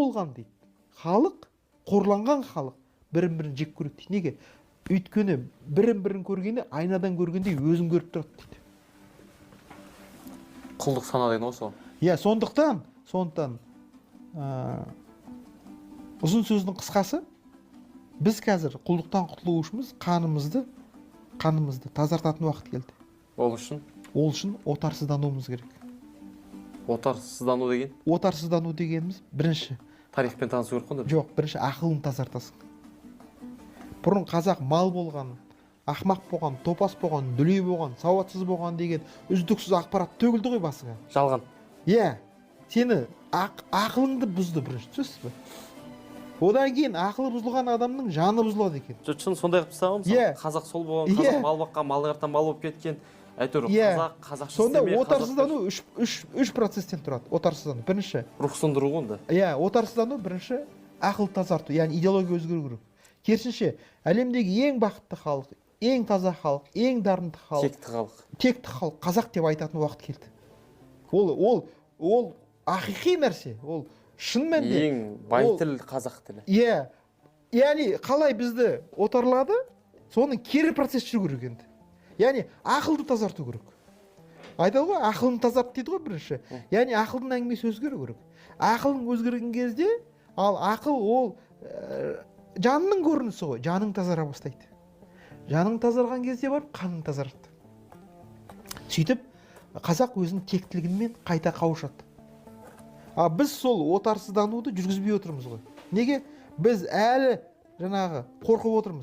болған дейді. Халық, қорланған халық бірін-бірін жек көреді дейді. Неге? Өйткені бірін-бірін көргенде айнадан көргендей өзін көріп тұрады дейді. Құлдық сана деген осы. Иә, сондықтан ұзын сөздің қысқасы, біз қазір құлдықтан құтылу үшін қанымызды тазартатын уақыт келді. Ол үшін отарсыздануымыз керек. Отарсыздану деген? Отарсыздану дегеніміз бірінші. Тарихпен танысу керек қой? Жоқ, бірінші ақылын тазартасың. Бұрын қазақ мал болған, ақмақ болған, топас болған, дүлей болған, сауатсыз болған деген үздіксіз ақпарат төгілді ғой басыңа. Жалған. Иә, сені ақылыңды бұзды бірінші, түсінесіз бе? Одан кейін ақылы бұзылған адамның жаны бұзылады екен. Шын сондай қылып тастаған, қазақ сол болған, қазақ мал баққан, мал қартан мал болып кеткен. Әйтеуір қазақша сонда отарсыздану үш процесстен тұрады. Отарсыздану бірінші рух сындыру ғой. Иә, отарсыздану бірінші ақыл тазарту, яғни идеология өзгеру керек. Керісінше, әлемдегі ең бақытты халық, ең таза халық, ең дарынды халық, текті халық қазақ деп айтатын уақыт келді. Ол ақиқи нәрсе, ол шын мәнінде ең бай тіл қазақ тілі. Иә, яғни қалай бізді отарлады, соның кері процесс жүру керек енді. Яғни ақылды тазарту керек. Айтады ғой, ақылын тазарт дейді ғой бірінші. Яғни ақылдың әңгімесі өзгеру керек. Ақылың өзгерген кезде, ал ақыл ол жанның көрінісі ғой, жаның тазара бастайды. Жаның тазарған кезде барып қаның тазарады. Сөйтіп қазақ өзінің тектілігімен қайта қауышады. Біз сол отарсыздануды жүргізбей отырмыз ғой. Неге? Біз әлі қорқып отырмыз.